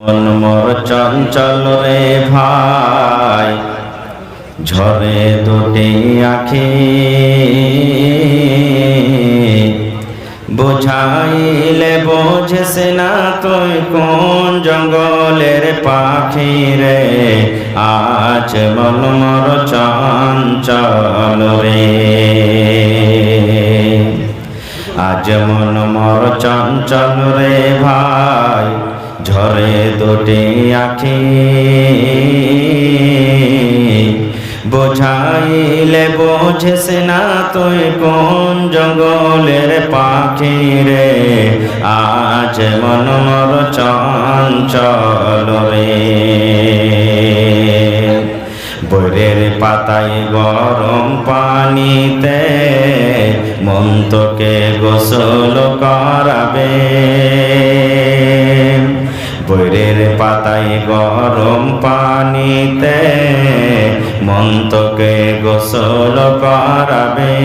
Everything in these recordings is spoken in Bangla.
মন মোর চঞ্চল রে ভাই, ঝরে দুটি আখি, বুঝাইলে বোঝেস না তুই কোন জঙ্গলের পাখি রে। আজ মন মোর চঞ্চল রে, আজ মন মোর চঞ্চল রে ভাই, ঝরে দুটি আখি, বুঝাইলে বোঝেস না তুই কোন জঙ্গলের পাখি রে। আজ মন মোর চঞ্চল রে, বৈরের পাতায় গরম পানিতে মন তোকে গোসল করাবে। বৈরের পাতায় গরম পানিতে মন তোকে গোসল করাবে।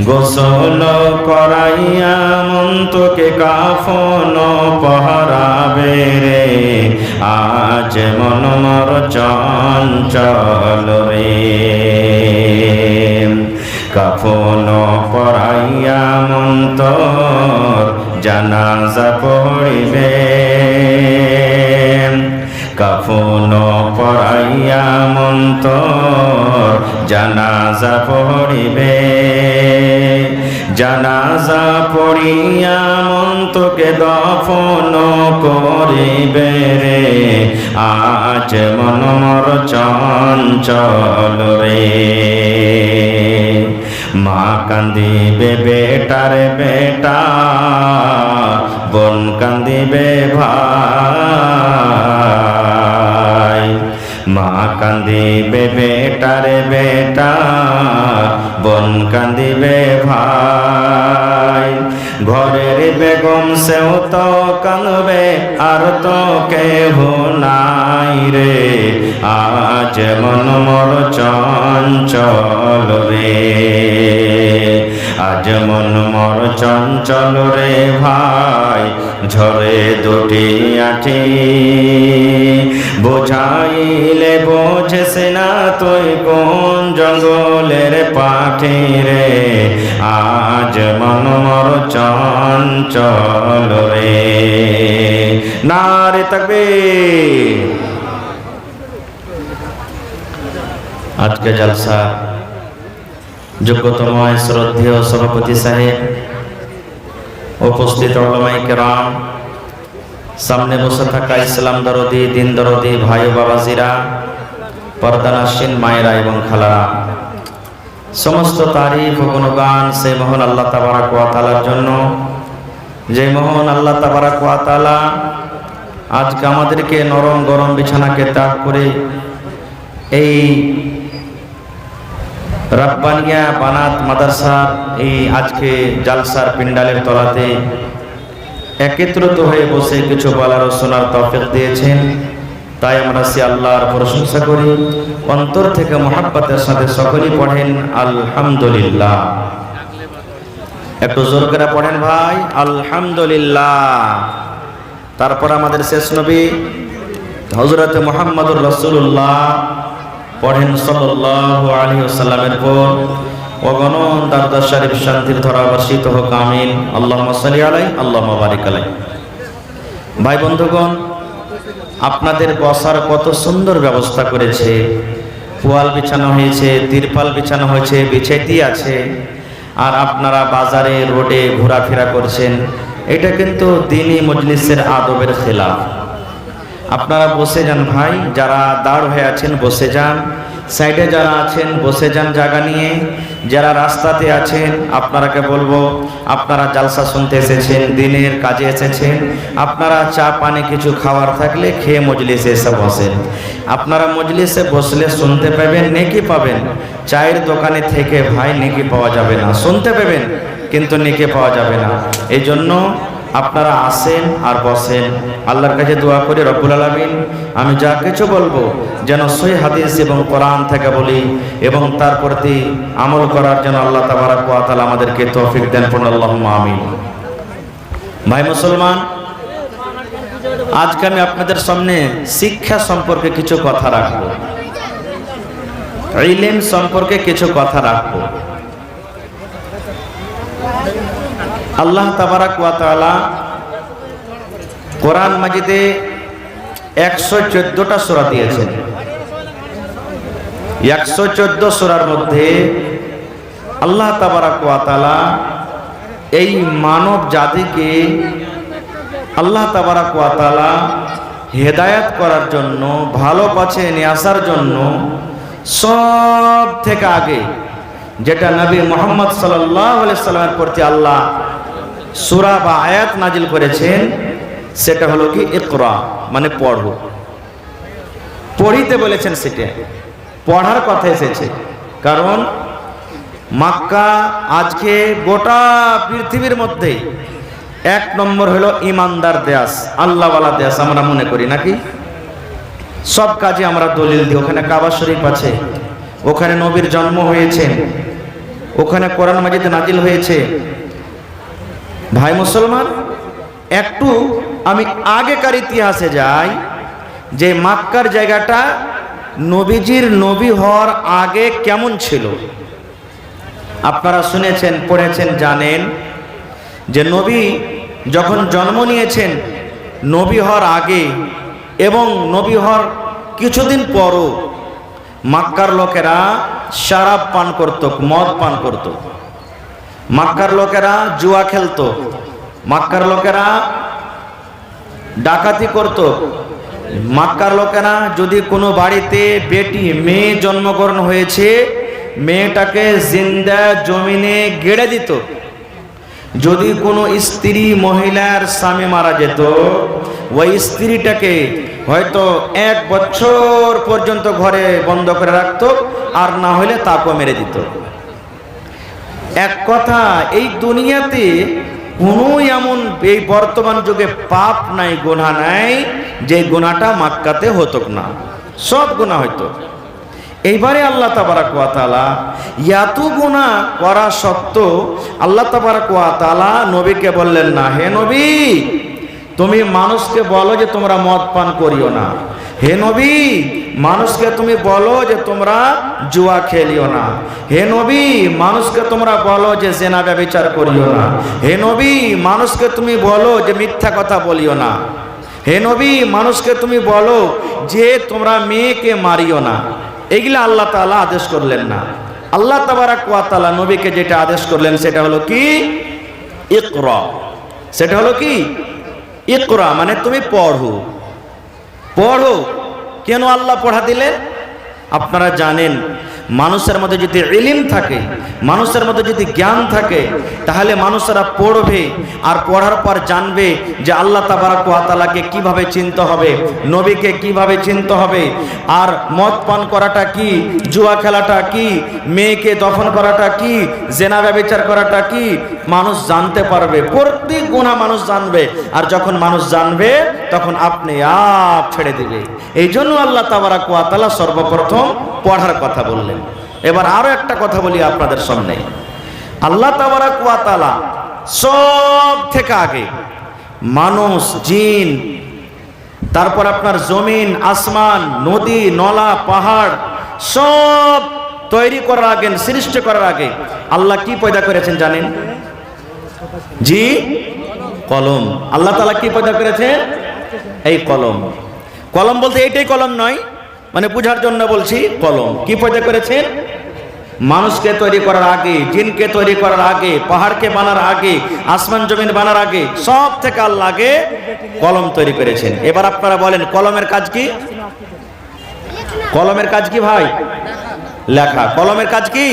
গোসল করাইয়া মন তোকে কাফন পহরাবে রে। আজ মন মোর চঞ্চল রে, কাফন পরাইয়া মন তোর জানাজা পড়িবে। কাফন পরাইয়া মন তোর জানাজা পড়িবে। জানাজা পড়িয়া মন তোকে দফন করিবে রে। আজ মন মোর চঞ্চল রে, মা কান্দিবে বেটার বেটা, বোন কান্দিবে ভাই। মা কান্দিবে বেটার বেটা, বোন কান্দিবে ভাই। ঘরের বেগম সেও তো কাঁদবে, আর তো কেহ নাই রে। আজ মন মোর চঞ্চল রে, আজ মন মোর চঞ্চল রে ভাই, ঝরে দুটি আঠি, বুঝাইলে বোঝেস না তুই কোন জঙ্গলের পাখি রে। আজ মন মোর চঞ্চল রে। নারে তাকবীর। আজকে জলসা যোগ্যতম শ্রদ্ধেয় সভাপতি সাহেব, উপস্থিত উলামায়ে কেরাম, সামনে বসে থাকা ইসলাম দরদি, দিন দরদি ভাই বাবাজিরা, পর্দানাসীন মায়েরা এবং খালারা, সমস্ত তারিফ ও গুণগান সেই মহান আল্লাহ তাবারাক ওয়া তাআলার জন্য, যে মহান আল্লাহ তাবারাক ওয়া তাআলা আজকে আমাদেরকে নরম গরম বিছানাকে ত্যাগ করে এই রাব্বানিয়া বানাত মাদ্রাসার এই আজকে জালসার পিন্ডালের তলাতে একত্রিত হয়ে বসে কিছু বলার ও শোনার তৌফিক দিয়েছেন। তাই আমরা সে আল্লাহর প্রশংসা করি, অন্তর থেকে মহব্বতের সাথে সকলেই পড়েন আলহামদুলিল্লাহ। একটু জোর করে পড়েন ভাই, আলহামদুলিল্লাহ। তারপর আমাদের শেষ নবী হযরত মুহাম্মদুর রাসূলুল্লাহ পড়েন সাল্লাল্লাহু আলাইহি ওয়াসাল্লামের পর অগণন দরুদ শরীফ শান্তির ধারা বর্ষিত হোক, আমিন। আল্লাহুম্মা সাল্লি আলাইহি, আল্লাহুম্মা বারিক আলাইহি। ভাই বন্ধুগণ, আপনাদের বসার কত সুন্দর ব্যবস্থা করেছে, পোয়াল বিছানো হয়েছে, তিরপাল বিছানো হয়েছে, বিছাইতি আছে, আর আপনারা বাজারে রোডে ঘোরাফেরা করছেন। এটা কিন্তু দ্বীনি মজলিসের আদবের খেলাফ। আপনারা বসে যান ভাই, যারা দাঁড় হয়ে আছেন বসে যান, সাইডে যারা আছেন বসে যান জায়গা নিয়ে। যারা রাস্তাতে আছেন আপনারাকে বলবো, আপনারা জালসা শুনতে এসেছেন, দিনের কাজে এসেছেন, আপনারা চা পানি কিছু খাওয়ার থাকলে খেয়ে মজলিসে এসে বসেন। আপনারা মজলিসে বসলে শুনতে পাবেন, নেকি পাবেন। চায়ের দোকানে থেকে ভাই নেকি পাওয়া যাবে না, শুনতে পাবেন কিন্তু নেকি পাওয়া যাবে না। এই জন্য আপনারা আসেন আর বসেন। আল্লাহর কাছে দোয়া করি রব্বুল আলামিন আমি যা কিছু বলবো যেন সহিহ হাদিস এবং কোরআন থেকে বলি এবং তার প্রতি আমল করার জন্য আল্লাহ তাবারাক ওয়া তাআলা আমাদেরকে তৌফিক দেন। পড়ুন আল্লাহুম্মা আমিন। ভাই মুসলমান, আজকে আমি আপনাদের সামনে শিক্ষা সম্পর্কে কিছু কথা রাখবো, ইলম সম্পর্কে কিছু কথা রাখবো। আল্লাহ তাবারাক ওয়া তাআলা কোরআন মাজিদে 114টা সূরা দিয়েছেন। 114 সূরার মধ্যে আল্লাহ তাবারাক ওয়া তাআলা এই মানব জাতিকে আল্লাহ তাবারাক ওয়া তাআলা হেদায়েত করার জন্য, ভালো পথে নিয়ে আসার জন্য সব থেকে আগে যেটা নবী মুহাম্মদ সাল্লাল্লাহু আলাইহি সাল্লামের প্রতি আল্লাহ সূরা বা আয়াত নাজিল করেছেন, সেটা হলো কি ইকরা, মানে পড়ো। পড়িতে বলেছেন, সেটা পড়ার কথা এসেছে। কারণ মক্কা আজকে গোটা পৃথিবীর মধ্যে 1 নম্বর হলো ইমানদার দেশ, আল্লাহওয়ালা দেশ আমরা মনে করি, নাকি? সব কাজে আমরা দলিল দিই। ওখানে কাবা শরীফ আছে, ওখানে নবীর জন্ম হয়েছে, ওখানে কোরআন মাজিদ নাজিল হয়েছে। ভাই মুসলমান, একটু আমি আগেকার ইতিহাসে যাই, যে মক্কার জায়গাটা নবীজির নবী হওয়ার আগে কেমন ছিল। আপনারা শুনেছেন, পড়েছেন, জানেন যে নবী যখন জন্ম নিয়েছেন, নবী হওয়ার আগে এবং নবী হওয়ার কিছুদিন পরও মক্কার লোকেরা শরাব পান করত, মদ পান করত। মক্কার লোকেরা জুয়া খেলত, মক্কার লোকেরা ডাকাতি করত। মক্কার লোকেরা যদি কোনো বাড়িতে বেটি মেয়ে জন্মগ্রহণ হয়েছে, মেয়েটাকে জিন্দা জমিনে গেড়ে দিত। যদি কোনো স্ত্রী মহিলার স্বামী মারা যেত, ওই স্ত্রীটাকে হয়তো 1 বছর পর্যন্ত ঘরে বন্ধ করে রাখতো, আর না হলে তাকেও মেরে দিত। এক কথা, এই দুনিয়াতে কোনো এমন এই বর্তমান যুগে পাপ নাই, গুনাহ নাই যে গুনাহটা মক্কাতে হতো না, সব গুনাহ হইতো। এইবারে আল্লাহ তাবারাক ওয়া তাআলা এত গুনাহ করা সত্ত্বেও আল্লাহ তাবারাক ওয়া তাআলা নবীকে বললেন না, হে নবী তুমি মানুষকে বলো যে তোমরা মদ পান করিও না। হে নবী মানুষকে তুমি বলো যে তোমরা জুয়া খেলিও না। হে নবী মানুষকে তোমরা বলো যে জিনা ব্যভিচার করিও না। হে নবী মানুষকে তুমি বলো যে মিথ্যা কথা বলিও না। হে নবী মানুষকে তুমি বলো যে তোমরা মেয়েকে মারিও না। এগুলা আল্লাহ তাআলা আদেশ করলেন না। আল্লাহ তাবারাক ওয়া তাআলা নবীকে যেটা আদেশ করলেন সেটা হলো কি ইকরা। সেটা হলো কি ইকরা, মানে তুমি পড়ো। পড়ো। কেন আল্লাহ পড়া দিলেন? আপনারা জানেন, মানুষের মধ্যে যদি ইলম থাকে, মানুষের মধ্যে যদি জ্ঞান থাকে, তাহলে মানুষেরা পড়বে, আর পড়ার পর জানবে যে আল্লাহ তাবারাক ওয়া তাআলাকে কিভাবে চিনতে হবে, নবীকে কিভাবে চিনতে হবে, আর মদ পান করাটা কি, জুয়া খেলাটা কি, মেয়েকে দফন করাটা কি, জিনা ব্যভিচার করাটা কি, মানুষ জানতে পারবে। প্রত্যেক গুনাহ মানুষ জানবে, আর যখন মানুষ জানবে তখন আপনি আপ ছেড়ে দিবে। এই জন্য আল্লাহ তাবারাক ওয়া তাআলা সর্বপ্রথম পড়ার কথা বললেন। এবার আরো একটা কথা বলি আপনাদের সামনে। আল্লাহ তাবারাক ওয়া তাআলা সব থেকে আগে মানুষ, জিন, তারপর আপনার জমিন, আসমান, নদী, নলা, পাহাড় সব তৈরি করার আগে, সৃষ্টি করার আগে আল্লাহ কি পয়দা করেছেন জানেন? জি, কলম। আল্লাহ তাআলা কি পয়দা করেছেন? এই কলম। কলম বলতে এইটাই কলম নয়, মানে বুঝার জন্য বলছি। কলম কি পয়দা করেছেন? মানুষকে তৈরি করার আগে, জিনকে তৈরি করার আগে, পাহাড়কে বানার আগে, আসমান জমিন বানার আগে, সব থেকে আল্লাহ আগে কলম তৈরি করেছেন। এবার আপনারা বলেন, কলমের কাজ কি? কলমের কাজ কি ভাই? লেখা। কলমের কাজ কি?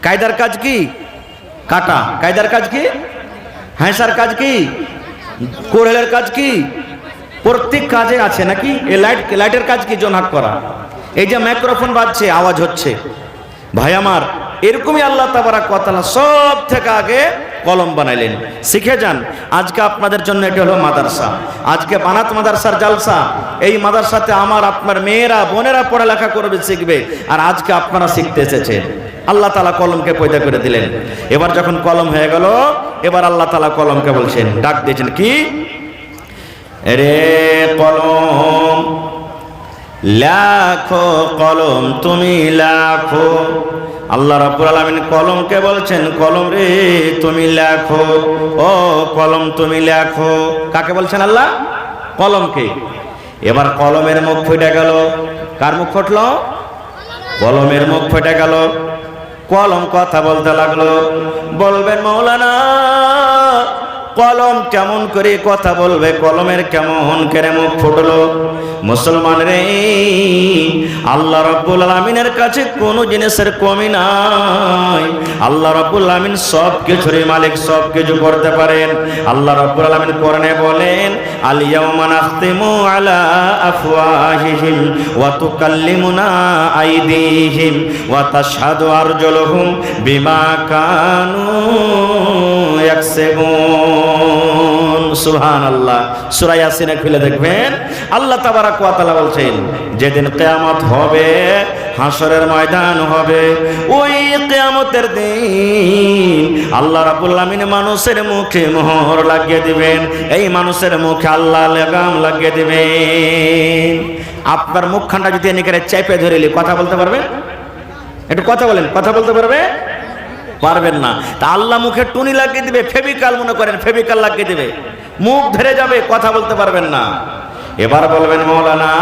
কায়দার কাজ কি? কাটা। কায়দার কাজ কি? হাঁসার কাজ কি? কোড়েলের কাজ কি? প্রত্যেক কাজে আছে নাকি? এই লাইটের কাজ কি? জোনাক করা। এই যে মাইক্রোফোন বাজছে, আওয়াজ হচ্ছে, ভাই আমার, এরকমই আল্লাহ তাবারাক ওয়া তাআলা সব থেকে আগে কলম বানাইলেন। শিখে যান। আজকে আপনাদের জন্য এটা হলো মাদ্রাসা। আজকে বানাত মাদ্রাসার জালসা। এই মাদ্রাসাতে আমার আপনার মেয়েরা, বোনেরা পড়ালেখা করবে, শিখবে, আর আজকে আপনারা শিখতে এসেছেন। আল্লাহ তাআলা কলমকে পয়দা করে দিলেন। এবার যখন কলম হয়ে গেল, এবার আল্লাহ তাআলা কলমকে বলছেন, ডাক দিয়েছেন কি? রে কলম লেখো, কলম তুমি লেখো। আল্লাহ রাব্বুল আলামিন কলমকে বলছেন, কলম রে তুমি লেখো, ও কলম তুমি লেখো। কাকে বলছেন আল্লাহ? কলমকে। এবার কলমের মুখ ফেটে গেল। কার মুখ ফুটলো? কলমের মুখ ফেটে গেল। কলম কথা বলতে লাগলো। বলবেন মাওলানা কলম কেমন করে কথা বলবে? কলমের কেমন করে মুখ ফুটলো? মুসলমান রে, আল্লাহ রাব্বুল আলামিনের কাছে কোনো জিনিসের কমি নাই। আল্লাহ রাব্বুল আলামিন সব কিছুরই মালিক, সব কিছু করতে পারেন। আল্লাহ রাব্বুল আলামিন কোরআনে বলেন, আল ইয়াউমা নাখতিমু আলা আফওয়াহিহিম ওয়া তুকাল্লিমুনা আইদিহিম ওয়া তাশহাদু আরজুলুহুম বিমা কানু ইয়াকসিবুন। সুবহানাল্লাহ। সূরা ইয়াসিনে খুলে দেখবেন আল্লাহ তাবারক ওয়া তাআলা বলছেন, যেদিন কিয়ামত হবে, হাসরের ময়দান হবে, ওই কিয়ামতের দিন আল্লাহ রাব্বুল আলামিন মানুষের মুখে মোহর লাগিয়ে দিবেন। এই মানুষের মুখে আল্লাহ লাগাম লাগিয়ে দিবেন। আপনার মুখখানটা যদি এনিকারে চেপে ধরেলি কথা বলতে পারবেন? একটু কথা বলেন, কথা বলতে পারবে? পারবেন না। তা আল্লাহ মুখে টুনি লাগিয়ে দিবে, ফেভিকাল মনে করেন, ফেভিকাল লাগিয়ে দিবে, মুখ ধরে যাবে, কথা বলতে পারবেন না। এবার বলবেন মাওলানা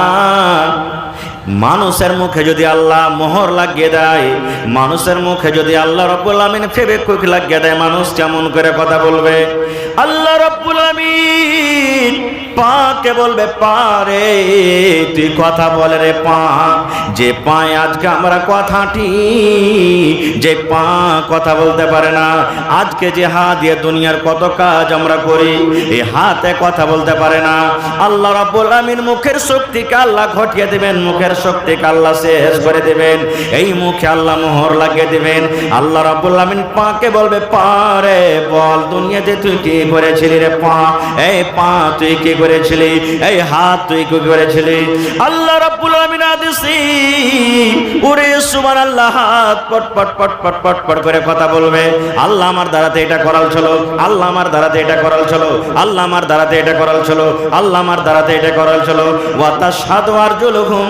মানুষের মুখে যদি আল্লাহ মোহর লাগিয়ে দেয়, মানুষের মুখে যদি আল্লাহ রাব্বুল আলামিন ফেভিকুইক লাগিয়ে দেয়, মানুষ কেমন করে কথা বলবে? আল্লাহ রাব্বুল আলামিন পাকে বলবে, পারে তুই কথা বলে রে পা। যে পায়ে আজকে আমরা কথাটি, যে পা কথা বলতে পারে না, আজকে যে হাত দিয়ে দুনিয়ার কত কাজ আমরা করি, এই হাতে কথা বলতে পারে না। আল্লাহ রাব্বুল আলামিন মুখের শক্তিকে আল্লাহ ঘটিয়ে দিবেন, মুখের শক্তিকে আল্লাহ শেষ করে দিবেন। এই মুখে আল্লাহ মোহর লাগিয়ে দিবেন। আল্লাহ রাব্বুল আলামিন পাকে বলবে, পারে বল দুনিয়াতে তুই কি করেছিলি রে পা? এই পা তুই কি করেছিলি? এই হাত তুই কি করেছিলি? আল্লাহ রাব্বুল আলামিন আদেশে ওরে সুবহানাল্লাহ, হাত পট পট পট পট পট পট করে কথা বলবে। আল্লাহ আমার দ্বারাতে এটা করাল চলো, আল্লাহ আমার দ্বারাতে এটা করাল চলো, আল্লাহ আমার দ্বারাতে এটা করাল চলো, আল্লাহ আমার দ্বারাতে এটা করাল চলো। ওয়া তাশহাদু আরজুলুহুম,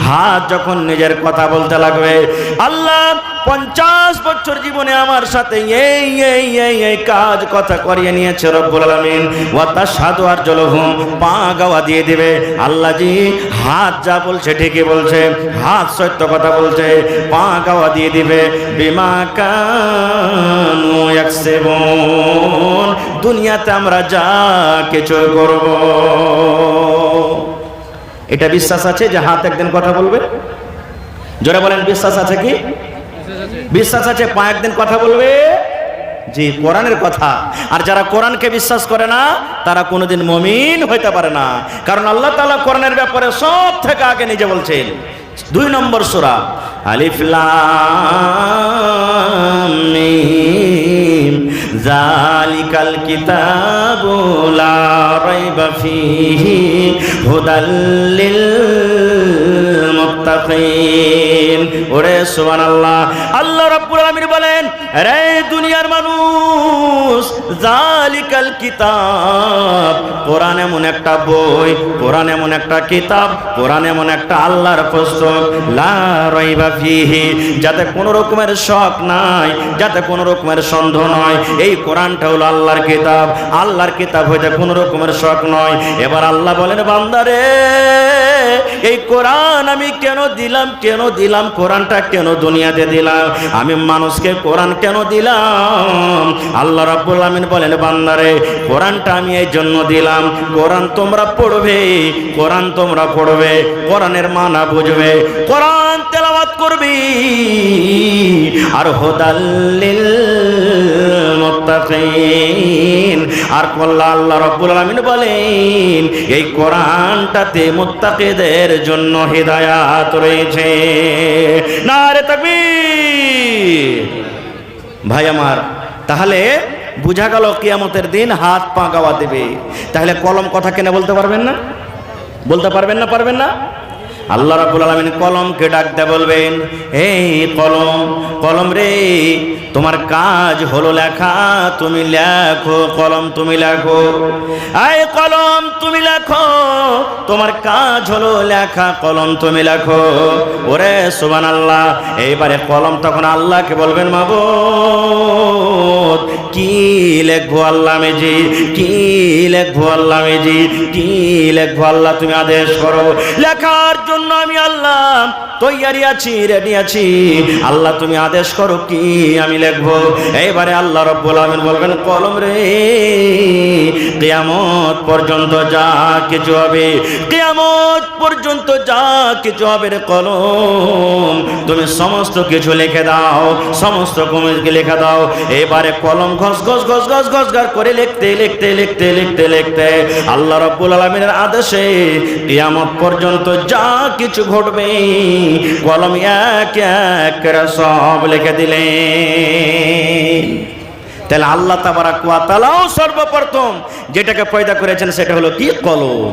হাত যখন নিজের কথা বলতে লাগবে, আল্লাহ 50 বছর জীবনে আমার সাথে এই এই এই এই কাজ কথা করিয়ে নিয়েছে রব্বুল আলামিন। ওয়া তাশহাদু আরজুলুহুম, পা গাওয়া দিয়ে দিবে। আল্লাহ জি হাত যা বলছে ঠিকই বলছে, হাত সত্য কথা বলছে, পা গাওয়া দিয়ে দিবে। বিমা কানু ইয়াকসিবুন, দুনিয়াতে আমরা যা কিছু করব। এটা বিশ্বাস আছে যে হাত একদিন কথা বলবে? জোরে বলেন, বিশ্বাস আছে কি? বিশ্বাস আছে পা একদিন কথা বলবে? জি, কোরআনের কথা। আর যারা কোরআনকে বিশ্বাস করে না তারা কোনোদিন মুমিন হইতে পারে না। কারণ আল্লাহ তাআলা কোরআনের ব্যাপারে সব থেকে আগে নিজে বলছেন। 2 নম্বর সূরা আলিফ লাম মিম, যালিকাল কিতাবু লা রাইবা ফীহি হুদাল লিল মুত্তাকিন। ওরে সুবহানাল্লাহ। আল্লাহ রাব্বুল আলামিন বলেন, রে দুনিয়ার মানুষ, যালিকাল কিতাব, কোরআন এমন একটা বই, কোরআন এমন একটা কিতাব, কোরআন এমন একটা আল্লাহর পুস্তক, লা রাইবা ফীহি, যাতে কোনো রকমের শক নাই, যাতে কোনো রকমের সন্দেহ নয়। এই কোরআনটা হলো আল্লাহর কিতাব, আল্লাহর কিতাব হইতে কোনো রকমের শক নয়। এবার আল্লাহ বলেন, বান্দারে এই কোরআন আমি কেন দিলাম, কেন দিলাম? কোরআনটা কেন দুনিয়াতে দিলাম? আমি মানুষকে কোরআন কেন দিলাম? আল্লাহ রাব্বুল আলামিন বলেন, বান্দারে কোরআনটা আমি এই জন্য দিলাম, কোরআন তোমরা পড়বে, কোরআন তোমরা পড়বে, কোরআনের মানা বুঝবে, কোরআন তেলাওয়াত করবি, আর হুদাল লিল মুত্তাকিন। আর আল্লাহ রাব্বুল আলামিন বলেন, এই কোরআনটাতে মুত্তাকিদের জন্য হিদায়াত রয়েছে। নারে তাকবীর। ভাই আমার, তাহলে বুঝা গেল কিয়ামতের দিন হাত পা গাওয়া দেবে। তাহলে কলম কথা কেন বলতে পারবেন না? বলতে পারবেন না? পারবেন না? আল্লাহ রাব্বুল আলামিন কলমকে ডাকতে বলবেন, এই কলম, কলম রে, তোমার কাজ হলো লেখা, তুমি লেখো কলম, তুমি লেখো। এই কলম তুমি লেখো, তোমার কাজ হলো লেখা, কলম তুমি লেখো। ওরে সুবহানাল্লাহ। এইবারে কলম তখন আল্লাহকে বলবেন, মাবুদ কি লিখবো আল্লাহ মেজি, কি লিখবো আল্লাহ মেজি, কি লিখবো আল্লাহ, তুমি আদেশ করো। লেখার জন্য আমি আল্লাহ তৈয়ারি আছি, রেডি আছি, আল্লাহ তুমি আদেশ করো কি আমি লিখবো। এইবারে আল্লাহ রাব্বুল আলামিন বলবেন, কলম রে, কিয়ামত পর্যন্ত যা কিছু হবে, কিয়ামত পর্যন্ত যা কিছু হবে রে কলম, তুমি সমস্ত কিছু লিখে দাও, সমস্ত কিছু লিখে দাও। এবারে কলম ঘস ঘস ঘস ঘস ঘস ঘস করে লিখতে লিখতে লিখতে লিখতে লিখতে আল্লাহ রাব্বুল আলামিনের আদেশে কিয়ামত পর্যন্ত যা কিছু ঘটবে কলম এক এক করে সব লিখে দিলেন। তাহলে আল্লাহ তাবারাক ওয়া তাআলাও সর্বপ্রথম যেটাকে পয়দা করেছেন সেটা হলো কি, কলম।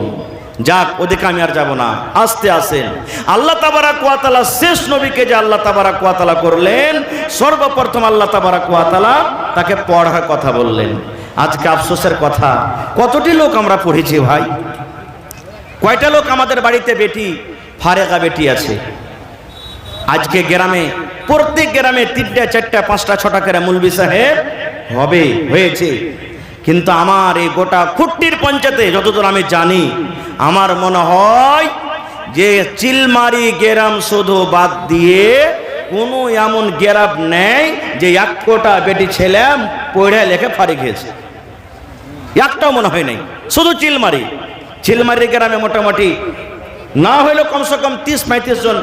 যাক, ওদিকে আমি আর যাব না, আস্তে আসেন। আল্লাহ তাবারাক ওয়া তাআলা শেষ নবীকে যে আল্লাহ তাবারাক ওয়া তাআলা করলেন, সর্বপ্রথম আল্লাহ তাবারাক ওয়া তাআলা তাকে পড়ার কথা বললেন। আজকে আফসোসের কথা, কতটি লোক আমরা পড়েছি ভাই, কয়টা লোক আমাদের বাড়িতে বেটি ফারেগা বেটি আছে। আজকে গ্রামে, প্রত্যেক গ্রামে 3টা 4টা 5টা 6টা করে মুলবি সাহেব হবে, হয়েছে। কিন্তু আমার এই গোটা খুট্টির পঞ্চায়েতে যতদূর আমি জানি, আমার মনে হয় যে চিলমারি গ্রাম শুধু বাদ দিয়ে কোনো এমন গ্রাম নেই যে 1 কোটা বেটি ছেলে পড়ে লেখে ফারিক হয়েছে, একটাও মনে হয় নাই। শুধু চিলমারি গ্রামে মোটামুটি না হইলেও কমসে কম 30-35 জন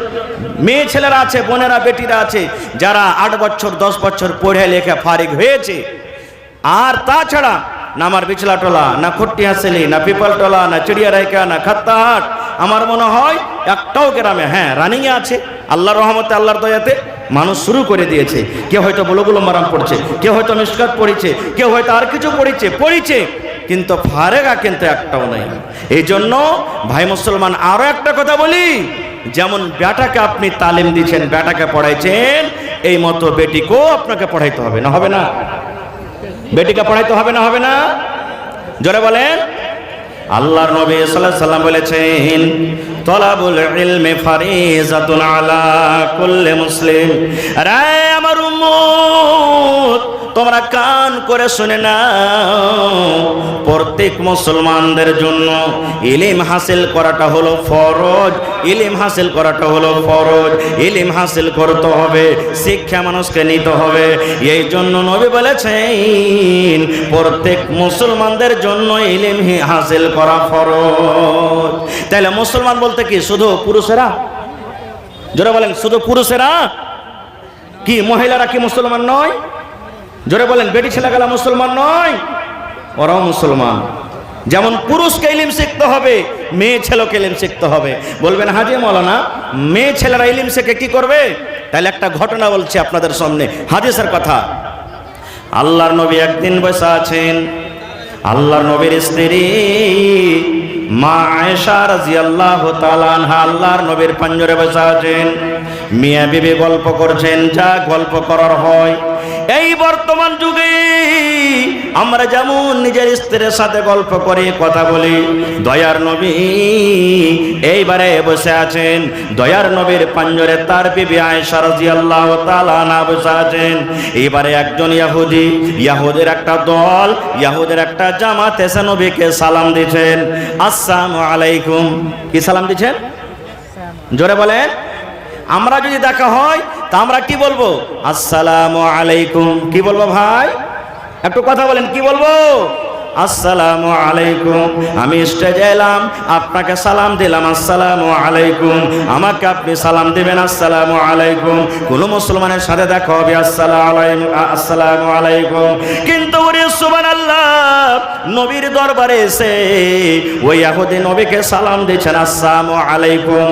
মেয়ে ছেলেরা আছে, বোনেরা বেটিরা আছে যারা 8 বছর 10 বছর পড়ে লেখে ফারিক হয়েছে। আর তাছাড়া না আমার বিচলাটোলা, না খুট্টিহাসলি, না পিপালটোলা, না চিড়িয়ারাইকা, না খাত্তাহাট, আমার মনে হয় একটাও গ্রামে, হ্যাঁ রানিংয়ে আছে, আল্লাহর রহমতে আল্লাহর দয়াতে মানুষ শুরু করে দিয়েছে। কেউ হয়তো বুলুগুল মারাম পড়ছে, কেউ হয়তো মিশকাত পড়েছে, কেউ হয়তো আর কিছু পড়েছে, কিন্তু ফারেগা কিন্তু একটাও নাই। এই জন্য ভাই মুসলমান আরো একটা কথা বলি, যেমন বেটাকে আপনি তালিম দিচ্ছেন, বেটাকে পড়াইছেন, এই মতো বেটিকেও আপনাকে পড়াইতে হবে, না হবে না? বেটিকে পড়াইতে হবে না, হবে না? জোরে বলেন। আল্লাহর নবী সাল্লাল্লাহু আলাইহি সাল্লাম বলেছেন, তলাবুল ইলমি ফারিজাতুন আলা কুল্লি মুসলিম। আরে আমার উম্মত, তোমরা কান করে শুনে নাও, প্রত্যেক মুসলমানদের জন্য ইলম হাসিল করাটা হলো ফরজ, ইলম হাসিল করাটা হলো ফরজ। ইলম হাসিল করতে হবে, শিক্ষা মানুষকে নিতে হবে। এই জন্য নবী বলেছেন প্রত্যেক মুসলমানদের জন্য ইলম হাসিল করা ফরজ। তাহলে মুসলমান বলতে কি শুধু পুরুষেরা? জোরে বলেন, শুধু পুরুষেরা? কি মহিলারা কি মুসলমান নয়? জোরে বলেন, বেটি ছেলেগুলা মুসলমান নয়? ওরাও মুসলমান। যেমন পুরুষকে ইলম শিখতে হবে, মেয়ে ছেলেকে ইলম শিখতে হবে। বলবেন হাজি মাওলানা, মেয়ে ছেলেরা ইলম শিখে কি করবে? তাহলে একটা ঘটনা বলছি আপনাদের সামনে, হাদিসের কথা। আল্লাহর নবী একদিন বসে আছেন, আল্লাহর নবীর স্ত্রী মা আয়েশা রাদিয়াল্লাহু তাআলা আনহা আল্লাহর নবীর পাঞ্জরে বসে আছেন, মিয়া বিবি গল্প করছেন, যা গল্প করার হয়। এই বর্তমান যুগে আমরা যেমন নিজের স্ত্রীর সাথে গল্প করে কথা বলি, দয়ার নবী এইবারে বসে আছেন, দয়ার নবীর পাঞ্জরে তার বিবি আয়েশা রাদিয়াল্লাহু তাআলা আনহা বসে আছেন। এইবারে একজন ইয়াহুদের একটা দল, ইয়াহুদের একটা জামাত এসে নবীকে সালাম দিচ্ছেন, আসসালামু আলাইকুম। কি সালাম দিচ্ছেন? জোরে বলেন। আমরা যদি দেখা হয় তা আমরা কি বলবো? আসসালামু আলাইকুম। কি বলবো ভাই? একটু কথা বলেন, কি বলবো? আসসালামু আলাইকুম। আমি স্টেজে এলাম, আপনাকে সালাম দিলাম, আসসালামু আলাইকুম। আমাকে আপনি সালাম দিবেন, আসসালামু আলাইকুম। কোন মুসলমানের সাথে দেখা হবে, আসসালামু আলাইকুম। কিন্তু ওরে সুবহানাল্লাহ, নবীর দরবারে এসে ওই ইহুদি নবীকে সালাম দিচ্ছেন, আসসালামু আলাইকুম।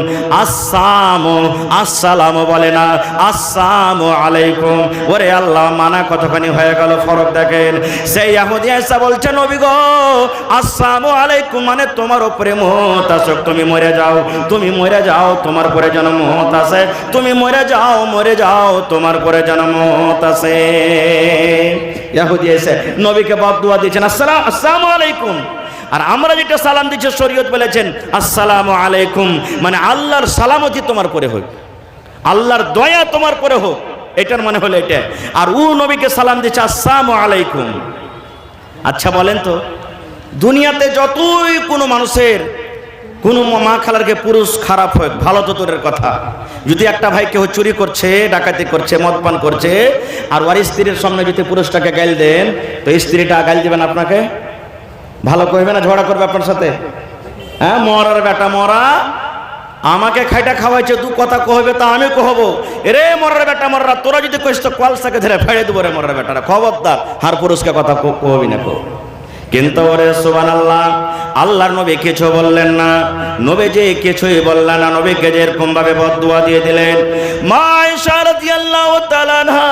আসসালামু বলে না, আসসালামু আলাইকুম। ওরে আল্লাহ, মানা কতখানি হয়ে গেল, ফরক দেখেন। সেই ইহুদি এসে বলছে, নবী নবী গো, আসসালামু আলাইকুম মানে তোমার উপরে মওত আসুক, তুমি মরে যাও, তুমি মরে যাও, তোমার পরে যেন মওত আসে, তুমি মরে যাও, মরে যাও, তোমার পরে যেন মওত আসে। ইহুদি এসে নবীকে বদদুয়া দিয়েছেন, আসসালামু আলাইকুম। আর আমরা যেটা সালাম দিচ্ছি, শরীয়ত বলেছেন আসসালামু আলাইকুম মানে আল্লাহর সালামতি তোমার পরে হোক, আল্লাহর দয়া তোমার পরে হোক, এটার মানে হলো এটা। আর ও নবীকে সালাম দিচ্ছে আসসালামু আলাইকুম। আচ্ছা বলেন তো, দুনিয়াতে যতই কোনো মানুষের কোনো মা খালারকে পুরুষ খারাপ হয়, ভালো তো দূরের কথা, যদি একটা ভাই কেউ চুরি করছে, ডাকাতি করছে, মদপান করছে, আর ওর স্ত্রীর সামনে যদি পুরুষটাকে গাল দেন, তো স্ত্রীটা গাল দিবেন আপনাকে? ভালো কইবে না ঝগড়া করবে আপনার সাথে? হ্যাঁ, মরার বেটা মরা, আমাকে খাইটা খাওয়াইছে, দু কথা কহবে তা আমি কহবো, রে মরার বেটা মরা, তোরা যদি কইস তো কলসাকে ধরে ফেড়ে দেবো রে মরার বেটারা, খবরদার হার পুরুষকে কথা কহবি না কো। কিন্তু ওরে সুবহানাল্লাহ, আল্লাহর নবী কিছু বললেন না, নবী যে কিছুই বললেন না, নবীকে যে এরকম ভাবে বদদুয়া দিয়ে দিলেন। মা আয়েশা রাদিয়াল্লাহু তাআলা আনহা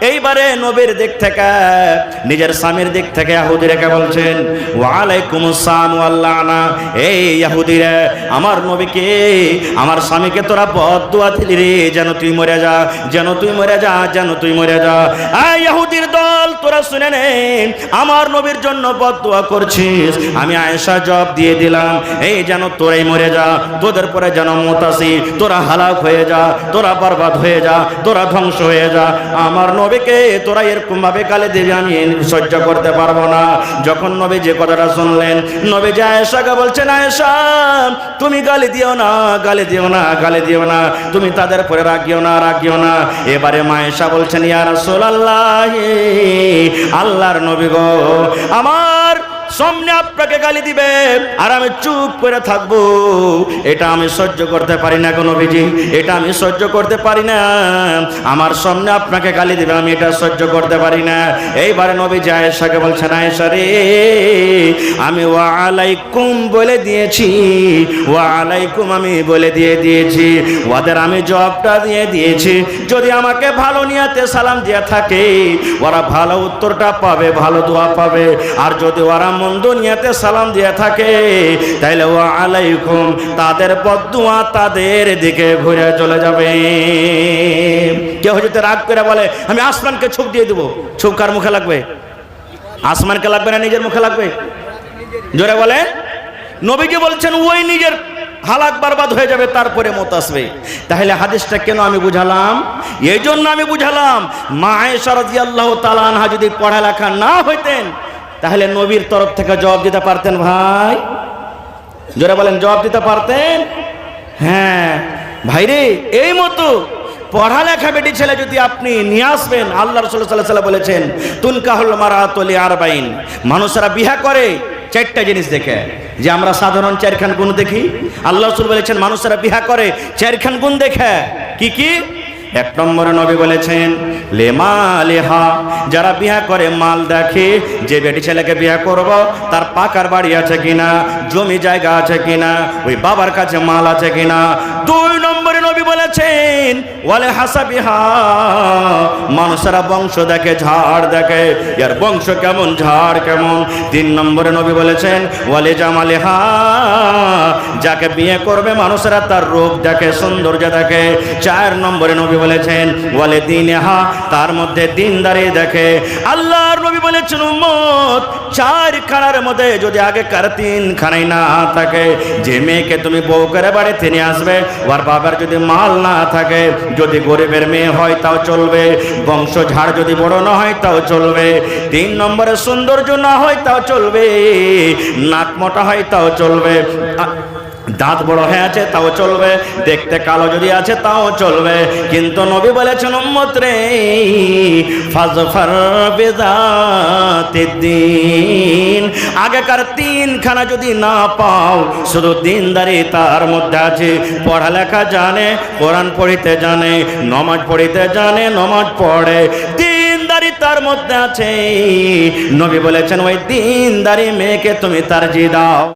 এইবারে নবীর দিক থেকে, নিজের স্বামীর দিক থেকে ইহুদিরাকে বলছেন, ওয়া আলাইকুমুস সালাম ওয়াল লানা, এই ইহুদিরা আমার নবীকে, আমার স্বামীকে তোরা বদদুয়া দিলি রে, যেন তুই মরে যা, যেন তুই মরে যা, যেন তুই মরে যা। এই ইহুদির দল, তোরা শুনে নে, আমার নবীর জন্য বদদুয়া করছিস, আমি আয়েশা জবাব দিয়ে দিলাম, এই যেন তোরাই মরে যা, তোদের পরে যেন মওত আসে, তোরা হালাক হয়ে যা, তোরা বরবাদ হয়ে যা, তোরা ধ্বংস হয়ে যা। আমার নবীকে তোরা এরকম ভাবে গালি দিবি, আমি সহ্য করতে পারবো না। যখন নবী যে কথাটা শুনলেন, নবী যে আয়েশাকে বলছেন, আয়েশা তুমি গালি দিও না, গালি দিও না, গালি দিও না, তুমি তাদের পরে রাগিও না, রাগিও না। এবারে মা আয়েশা বলছেন, ইয়া রাসূলুল্লাহ, আল্লাহর নবী গো, আমার সামনে আপনাকে গালি দিবে আর আমি চুপ করে থাকবো, এটা আমি সহ্য করতে পারি না গো নবীজি, এটা আমি সহ্য করতে পারি না। আমার সামনে আপনাকে গালি দিবে, আমি এটা সহ্য করতে পারি না। এইবারে নবী আয়েশাকে বলছেন, আয়েশা রে, আমি ওয়া আলাইকুম বলে দিয়েছি, ওয়া আলাইকুম আমি বলে দিয়েছি, ওদের আমি জবাবটা দিয়ে দিয়েছি। যদি আমাকে ভালো নিয়াতে সালাম দিয়া থাকে, ওরা ভালো উত্তরটা পাবে, ভালো দোয়া পাবে। আর যদি ওরা মন্দ নিয়াতে সালাম দিয়া থাকে, তাইলে ওয়া আলাইকুম, তাদের বদদুয়া তাদের দিকে ঘুরে চলে যাবে। কেউ যদি রাগ করে বলে আমি আসমানকে ছুপ দিয়ে দেবো, ছুপ কার মুখে লাগবে? আসমানকে লাগবে না নিজের মুখে লাগবে? জোরে বলে। নবীজি বলছেন ওই নিজের হালাক বরবাদ হয়ে যাবে, তারপরে মত আসবে। তাহলে হাদিসটা কেন আমি বুঝালাম? এই জন্য আমি বুঝালাম, মা আয়েশা রাদিয়াল্লাহু তাআলা আনহা যদি পড়ালেখা না হইতেন, তাহলে নবীর তরফ থেকে জবাব দিতে পারতেন। ভাই জোরে বলেন, জবাব দিতে পারতেন? হ্যাঁ ভাইরে, এই মতো পড়ালেখা বেটি ছেলে যদি আপনি নিয়ে আসবেন, আল্লাহ রাসূল সাল্লাল্লাহু আলাইহি ওয়াসাল্লাম বলেছেন, তুনকাহুল মারাতু লিআরবাইন, মানুষরা বিয়ে করে চারটা জিনিস দেখে। যে আমরা সাধারণ চারখান গুণ দেখি, আল্লাহ রাসূল বলেছেন মানুষরা বিয়ে করে চারখান গুণ দেখে। কি কি? এক নম্বরে নবী বলেছেন লেমালেহা, যারা বিয়া করে মাল দেখে, যে বেটি ছেলেকে বিয়া করব তার পাকার বাড়ি আছে কিনা, জমি জায়গা আছে কিনা, ওই বাবার কাছে মাল আছে কিনা। দুই নম্বরে নবী বলেছেন ওয়ালে হাসাবিহা, মানুষেরা বংশ দেখে, ঝাড় দেখে, এর বংশ কেমন, ঝাড় কেমন। তিন নম্বরে নবী বলেছেন ওয়ালে জামালেহা, যাকে বিয়ে করবে মানুষেরা তার রূপ দেখে, সৌন্দর্য দেখে। চার নম্বরে নবী বলেছেন ওয়ালে দিনহা, তার মধ্যে দিনদারি দেখে। আল্লাহর নবী বলেছেন উম্মত, চার খানার মধ্যে যদি আগেকার তিন খানাই না থাকে, যে মেয়েকে তুমি বউ করে বাড়িতে নিয়ে আসবে, ওর বাবার যদি মাল না থাকে, যদি গরিবের মেয়ে হয় তাও চলবে, বংশ ঝাড় যদি বড় না হয় তাও চলবে, তিন নম্বরে সৌন্দর্য না হয় তাও চলবে, নাক মোটা হয় তাও চলবে, দাঁত বড় হয়ে আছে তাও চলবে, দেখতে কালো যদি আছে তাও চলবে। কিন্তু নবী বলেছেন উম্মত রে, ফাজফার বিযাতিদ্দিন, আগেকার তিনখানা যদি না পাও, শুধু দিনদারি তার মধ্যে আছে, পড়ালেখা জানে, কোরআন পড়িতে জানে, নমাজ পড়িতে জানে, নমাজ পড়ে, দিনদারি তার মধ্যে আছে, নবী বলেছেন ওই দিনদারি মেয়েকে তুমি তারজিহ দাও।